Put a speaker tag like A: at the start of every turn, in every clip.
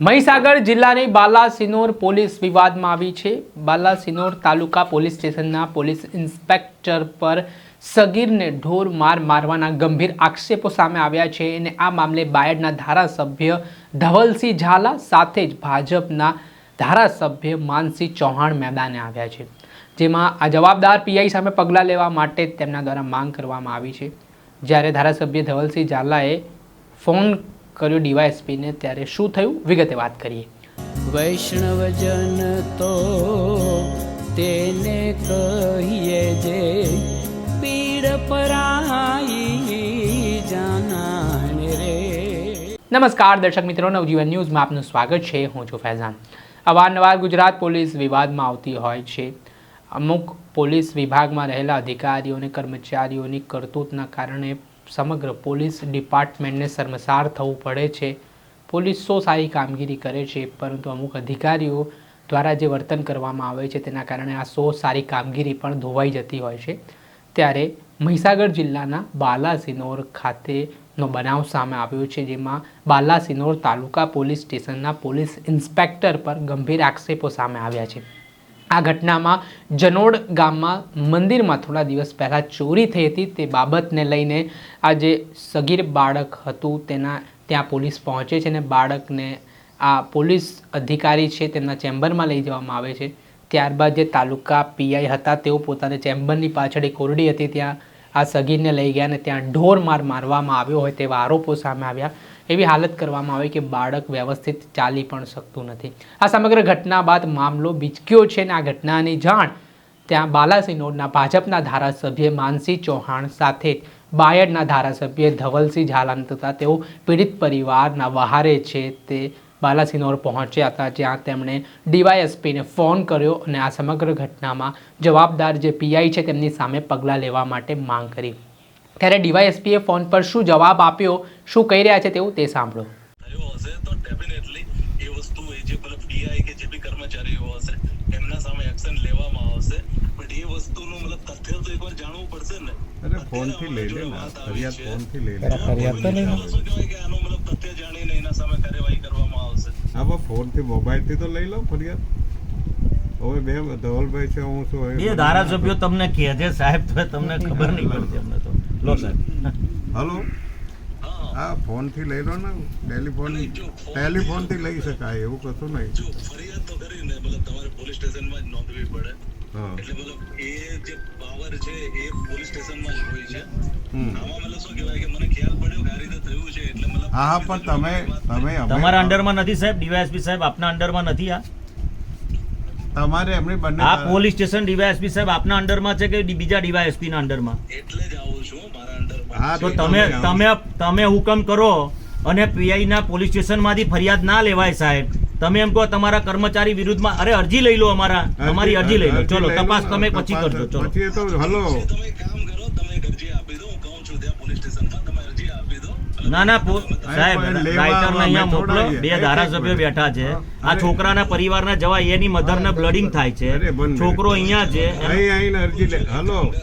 A: મહીસાગર જિલ્લાની બાલાસિનોર પોલીસ વિવાદમાં આવી છે। બાલાસિનોર તાલુકા પોલીસ સ્ટેશનના પોલીસ ઇન્સ્પેક્ટર પર સગીરને ઢોર મારવાના ગંભીર આક્ષેપો સામે આવ્યા છે અને આ મામલે બાયડના ધારાસભ્ય ધવલસિંહ ઝાલા સાથે જ ભાજપના ધારાસભ્ય માનસિંહ ચૌહાણ મેદાને આવ્યા છે, જેમાં આ જવાબદાર પીઆઈ સામે પગલાં લેવા માટે તેમના દ્વારા માંગ કરવામાં આવી છે। જ્યારે ધારાસભ્ય ધવલસિંહ ઝાલાએ ફોન કર્યો ડીવાયએસપીને, ત્યારે શું થયું વિગતે વાત કરીએ।
B: વૈષ્ણવજન તો તેને કહીએ જે પીડ પરાઈ જાનાને રે।
A: નમસ્કાર દર્શક મિત્રો, નવજીવન ન્યૂઝમાં આપનું સ્વાગત છે। હું છું ફૈઝાન। અવારનવાર ગુજરાત પોલીસ વિવાદમાં આવતી હોય છે। અમુક પોલીસ વિભાગમાં રહેલા અધિકારીઓ અને કર્મચારીઓની કરતૂતના કારણે સમગ્ર પોલીસ ડિપાર્ટમેન્ટને શર્મસાર થવું પડે છે। પોલીસો સારી કામગીરી કરે છે, પરંતુ અમુક અધિકારીઓ દ્વારા જે વર્તન કરવામાં આવે છે તેના કારણે આ સારી કામગીરી પણ ધોવાઈ જતી હોય છે। ત્યારે મહીસાગર જિલ્લાના બાલાસિનોર ખાતેનો બનાવ સામે આવ્યો છે, જેમાં બાલાસિનોર તાલુકા પોલીસ સ્ટેશનના પોલીસ ઇન્સ્પેક્ટર પર ગંભીર આક્ષેપો સામે આવ્યા છે। આ ઘટનામાં જનોડ ગામમાં મંદિરમાં થોડા દિવસ પહેલાં ચોરી થઈ હતી, તે બાબતને લઈને આ જે સગીર બાળક હતું તેના ત્યાં પોલીસ પહોંચે છે અને બાળકને આ પોલીસ અધિકારી છે તેમના ચેમ્બરમાં લઈ જવામાં આવે છે। ત્યારબાદ જે તાલુકા પીઆઈ હતા તેઓ પોતાના ચેમ્બરની પાછળ એક ઓરડી હતી, ત્યાં આ સગીરને લઈ ગયા અને ત્યાં ઢોર મારવામાં આવ્યો હોય તેવા આરોપો સામે આવ્યા। એવી હાલત કરવામાં આવી કે બાળક વ્યવસ્થિત ચાલી પણ શકતું નથી। આ સમગ્ર ઘટના બાદ મામલો બીચક્યો છે અને આ ઘટનાની જાણ ત્યાં બાલાસિનોરના ભાજપના ધારાસભ્ય માનસિંહ ચૌહાણ સાથે બાયડના ધારાસભ્ય ધવલસિંહ ઝાલા તથા તેઓ પીડિત પરિવારના વહારે છે તે બાલાસિનોર પહોંચ્યા હતા, જ્યાં તેમણે ડીવાયએસપીને ફોન કર્યો અને આ સમગ્ર ઘટનામાં જવાબદાર જે પીઆઈ છે તેમની સામે પગલાં લેવા માટે માંગ કરી। ત્યારે ડીવાયએસપીએ ફોન પર શું જવાબ આપ્યો, શું કહી રહ્યા છે તેવું તે સાંભળો।
C: તો ડેફિનેટલી એ વસ્તુ એ જે પીઆઈ કે જે બી કર્મચારીઓ હશે એમના સામે એક્શન લેવામાં આવશે, બટ એ વસ્તુનું તથ્ય તો એકવાર જાણવું પડશે ને।
D: અરે ફોન થી લઈ લે ને, ફરિયાદ ફોન થી લઈ લે,
A: ફરિયાદ તો નહીં
C: શું કહેવાય કે આનું તથ્ય જાણીને એના સામે કાર્યવાહી કરવામાં આવશે।
D: હા, ફોન થી મોબાઈલ થી તો લઈ લો ફરિયાદ। હવે બે ધવલભાઈ છે, હું શું
E: એ ધારાસભ્યો તમને કહે છે સાહેબ, તો તમને ખબર નહીં પડતી અમને તો। લો સાહેબ,
D: હલો, હા ફોન થી લઈ લો ને, ટેલિફોન થી લઈ શકાય, એવું કશું નહીં।
C: જો ફરિયાદ તો કરીને તમારે પોલીસ સ્ટેશનમાં જ નોંધવી પડે, એટલે એ જે પાવર છે એ પોલીસ સ્ટેશનમાં જ હોય છે। આમાં શું કહેવાય કે મને ખ્યાલ પડ્યો કે આ રીતે થયું છે, એટલે
D: હા પણ તમે
E: તમારા અંડરમાં નથી સાહેબ, ડીવાયએસપી સાહેબ આપના અંડરમાં નથી। આ
D: તમારે એમની બંને
E: આ પોલીસ સ્ટેશન ડીવાયએસપી સાહેબ આપના અંડરમાં છે કે બીજા ડીવાયએસપી ના અંડરમાં?
C: એટલે જ આવું છું મારા અંડરમાં।
D: હા,
E: તો તમે હુકમ કરો અને પીઆઈ ના પોલીસ સ્ટેશન માંથી ફરિયાદ ના લેવાય સાહેબ। તમે એમ કહો તમારા કર્મચારી વિરુદ્ધમાં, અરે અરજી લઈ લો, અમારી અરજી લઈ લો, ચલો તપાસ તમે પછી કરજો। ચલો
D: પછી તો હલો,
C: તમે કામ કરો, તમે એક અરજી આપી દો, હું કહું છું ત્યાં પોલીસ સ્ટેશનમાં તમે અરજી આપી દો।
E: ના સાહેબ, રાઇટરને અહીંયા મોકલો, બે ધારાસભ્યો બેઠા છે, આ છોકરાના પરિવારના જવા એની મધરને બ્લડિંગ થાય છે, છોકરો અહીંયા છે,
D: અહીં અરજી લે, હલો
C: હું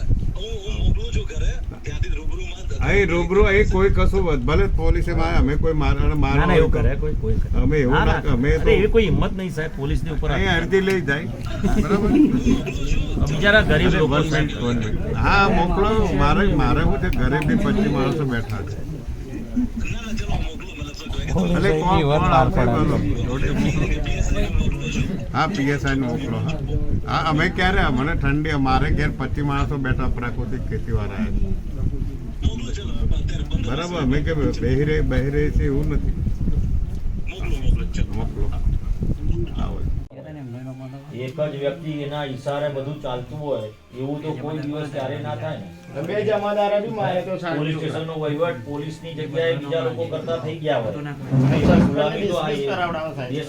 C: મોકલું છું ઘરે, ત્યાંથી રૂબરૂમાં
D: અહીં રૂબરૂ અહીં કોઈ કશું ભલે પોલીસે અમે કોઈ
E: ના એવું કરે કોઈ
D: અમે એવું ના અમે તો
E: એવી કોઈ હિંમત નહીં સાહેબ પોલીસની ઉપર।
D: અહીં અરજી લઈ જાય, બરાબર?
E: બિચારા ગરીબ લોકો
D: હા મોકલો, મારે શું છે, ઘરે બી 25 માણસો બેઠા છે। એટલે કોણ આપશે બોલો? હા પીએસઆઈ મોકલો। હા અમે ક્યારે, મને ઠંડી, અમારે ઘેર 25 માણસો બેઠા, પ્રાકૃતિક ખેતી વાળા બરાબર। અમે કે બહી રહી છે એવું નથી, મોકલો।
E: એક જ વ્યક્તિ એના ઈશારે બધું ચાલતું હોય એવું તો કોઈ દિવસ ક્યારે ના થાય ને। પોલીસ સ્ટેશનનો વહીવટ પોલીસની જગ્યાએ બીજા લોકો કરતા થઈ ગયા હોય, ગુલામી તો એ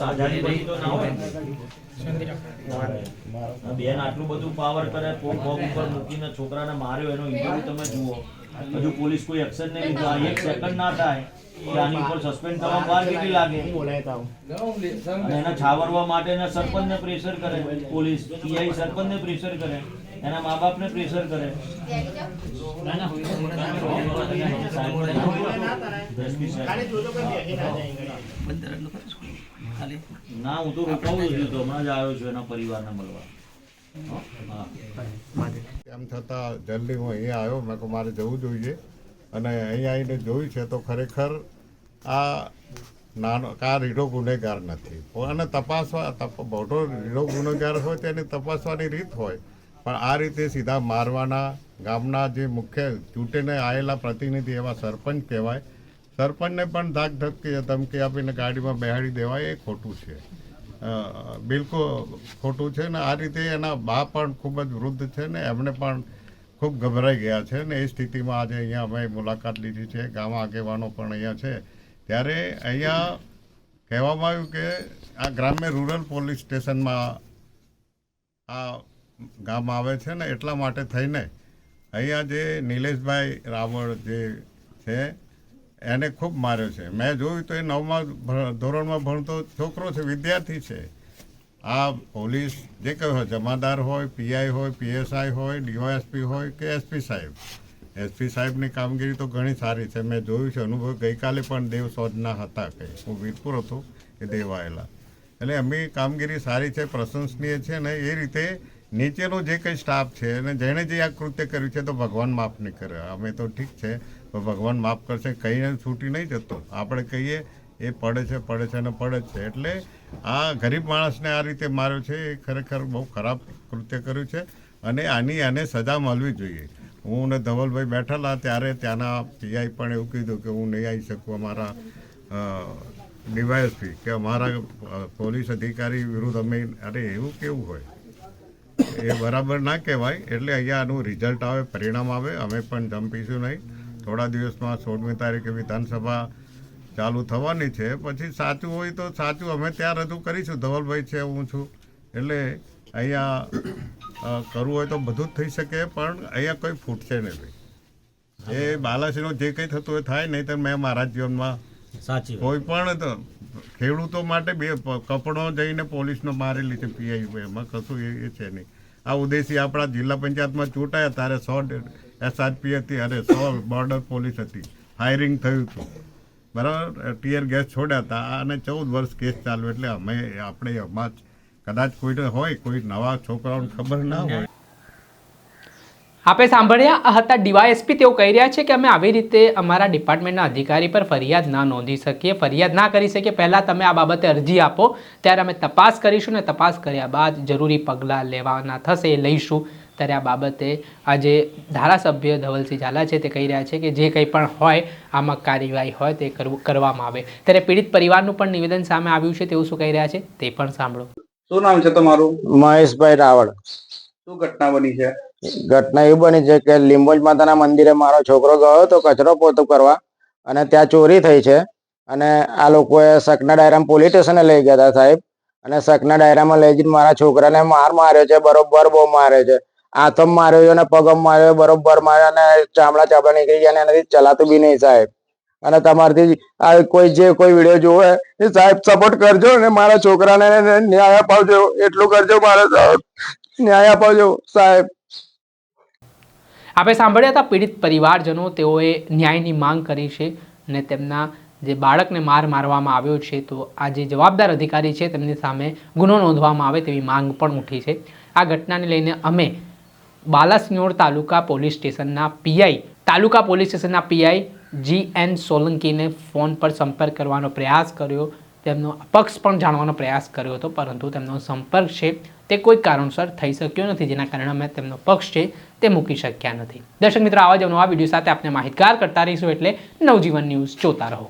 E: આઝાદી પછી તો ના હોય। બેન આટલું બધું પાવર કરે, પોગ ઉપર મૂકીને છોકરાને માર્યો, એનો ઇન્ટરવ્યુ તમે જુઓ, હજુ પોલીસ કોઈ એક્શન નહીં લીધું। આ એક સેકન્ડ ના થાય કે આની ઉપર સસ્પેન્ડ થવા વાર કેટલી લાગે, અને એને છાવરવા માટે સરપંચને પ્રેશર કરે પોલીસ, પીઆઈ સરપંચને પ્રેશર કરે, એના મા બાપને પ્રેશર કરે। ના, હું તો રોકાવું જ છું, તો હમણાં જ આવ્યો છું એના પરિવારને મળવા. હા.
D: તેમ છતાં જલ્દી હું અહીંયા આવ્યો. મેં કહું મારે જવું જોઈએ અને અહીંયા આવીને જોયું છે તો ખરેખર આ રીઢો ગુનેગાર નથી. અને મોટો રીઢો ગુનેગાર હોય તેની તપાસવાની રીત હોય, પણ આ રીતે સીધા મારવાના ગામના જે મુખ્ય ચૂંટીને આવેલા પ્રતિનિધિ એવા સરપંચ કહેવાય, સરપંચને પણ ધમકી આપીને ગાડીમાં બેહાડી દેવાય એ ખોટું છે, બિલકુલ ખોટું છે. ને આ રીતે એના બા પણ ખૂબ જ વૃદ્ધ છે ને એમને પણ ખૂબ ગભરાઈ ગયા છે ને એ સ્થિતિમાં આજે અહીંયા અમે મુલાકાત લીધી છે. ગામ આગેવાનો પણ અહીંયા છે. ત્યારે અહીંયા કહેવામાં આવ્યું કે આ ગ્રામ્ય રૂરલ પોલીસ સ્ટેશનમાં આ ગામ આવે છે ને એટલા માટે થઈને અહીંયા જે નિલેશભાઈ રાવળ જે છે એને ખૂબ માર્યો છે. મેં જોયું તો એ 9મા ધોરણમાં ભણતો છોકરો છે, વિદ્યાર્થી છે. આ પોલીસ જે કંઈ હોય, જમાદાર હોય, પીઆઈ હોય, પીએસઆઈ હોય, ડીવાયએસપી હોય કે એસપી સાહેબની કામગીરી તો ઘણી સારી છે. મેં જોયું છે, અનુભવ. ગઈકાલે પણ દેવ સોજના હતા, કંઈ હું વીરપુર હતો એ દેવ આવેલા. એટલે એમની કામગીરી સારી છે, પ્રશંસનીય છે. ને એ રીતે નીચેનો જે કંઈ સ્ટાફ છે અને જેણે જે આ કૃત્ય કર્યું છે તો ભગવાન માફ નહીં કરે. અમે તો ઠીક છે, તો ભગવાન માફ કરશે, કહીને છૂટી નહીં જતો. આપણે કહીએ એ પડે છે અને પડે જ છે. એટલે આ ગરીબ માણસને આ રીતે માર્યો છે એ ખરેખર બહુ ખરાબ કૃત્ય કર્યું છે અને આને સજા મળવી જોઈએ. હું ને ધવલભાઈ બેઠેલા ત્યારે ત્યાંના પીઆઈ પણ એવું કીધું કે હું નહીં આવી શકું, અમારા ડીવાયએસપી કે અમારા પોલીસ અધિકારી વિરુદ્ધ અમે. અરે એવું કેવું હોય, એ બરાબર ના કહેવાય. એટલે અહીંયા આનું રિઝલ્ટ આવે, પરિણામ આવે. અમે પણ જંપીશું નહીં. થોડા દિવસમાં 16મી તારીખે વિધાનસભા ચાલુ થવાની છે. પછી સાચું હોય તો સાચું અમે ત્યાં રજૂ કરીશું. ધવલભાઈ છે, હું છું. એટલે અહીંયા કરવું હોય તો બધું જ થઈ શકે, પણ અહીંયા કોઈ ફૂટશે નહીં. એ બાલાસીનું જે કંઈ થતું હોય થાય, નહીં તો મેં મારા જીવનમાં
E: સાચી
D: કોઈ પણ ખેડૂતો માટે બે કપડો જઈને પોલીસનો મારેલી છે પીઆઈ, એમાં કશું એ છે નહીં. આ ઉદેશી આપણા જિલ્લા પંચાયતમાં ચૂંટાયા ત્યારે 100 SRP હતી, અરે 100 બોર્ડર પોલીસ હતી, ફાયરિંગ થયું હતું, બરાબર, ટીયર ગેસ છોડ્યા હતા અને 14 વર્ષ કેસ ચાલ્યો. એટલે આપણે એમાં કદાચ કોઈને હોય, કોઈ નવા છોકરાઓને ખબર ના હોય.
A: આપે સાંભળ્યા હતા ડીવાયએસપી. તેઓ કહી રહ્યા છે કે અમે આવી રીતે અમારા ડિપાર્ટમેન્ટના અધિકારી પર ફરિયાદ ના નોંધી શકીએ, ફરિયાદ ના કરી શકીએ. પહેલાં તમે આ બાબતે અરજી આપો, ત્યારે અમે તપાસ કરીશું ને તપાસ કર્યા બાદ જરૂરી પગલાં લેવાના થશે એ લઈશું. ત્યારે આ બાબતે આજે ધારાસભ્ય ધવલસિંહ ઝાલા છે તે કહી રહ્યા છે કે જે કંઈ પણ હોય આમાં કાર્યવાહી હોય તે કરવામાં આવે. ત્યારે પીડિત પરિવારનું પણ નિવેદન સામે આવ્યું છે. તેઓ શું કહી રહ્યા છે તે પણ સાંભળો.
F: શું નામ છે તમારું?
G: મહેશભાઈ રાવળ.
F: શું ઘટના બની છે?
G: ઘટના એવી બની છે કે લીંબોજ માતાના મંદિરે મારો છોકરો ગયો હતો કચરો પોતું કરવા અને ત્યાં ચોરી થઈ છે. અને આ લોકોએ સકના ડાયરામ પોલીસ સ્ટેશને લઈ ગયા હતા સાહેબ. અને સકના ડાયરામાં લઈ જઈને મારા છોકરાને માર્યો છે, બરોબર બહુ માર્યો છે. હાથમ માર્યો છે અને પગમ માર્યો, બરોબર માર્યો અને ચામડા નીકળી ગયા અને એનાથી ચલાતું બી નહીં સાહેબ. અને તમારથી આ કોઈ વિડીયો જોવે એ સાહેબ સપોર્ટ કરજો અને મારા છોકરાને ન્યાય અપાવજો, એટલું કરજો મારે સાહેબ, ન્યાય અપાવજો સાહેબ.
A: આપણે સાંભળ્યા હતા પીડિત પરિવારજનો. તેઓએ ન્યાયની માંગ કરી છે અને તેમના જે બાળકને મારવામાં આવ્યો છે તો આ જે જવાબદાર અધિકારી છે તેમની સામે ગુનો નોંધવામાં આવે તેવી માંગ પણ ઉઠી છે. આ ઘટનાને લઈને અમે બાલાસિનોર તાલુકા પોલીસ સ્ટેશનના પીઆઈ GN સોલંકીને ફોન પર સંપર્ક કરવાનો પ્રયાસ કર્યો, તેમનો પક્ષ પણ જાણવાનો પ્રયાસ કર્યો હતો, પરંતુ તેમનો સંપર્ક છે તે કોઈ કારણસર થઈ શક્યો નથી, જેના કારણે અમે તેમનો પક્ષ છે તે મૂકી શક્યા નથી. દર્શક મિત્રો, આવા જ નવા વિડીયો સાથે આપણે માહિતગાર કરતા રહીશું, એટલે નવજીવન ન્યૂઝ જોતા રહો.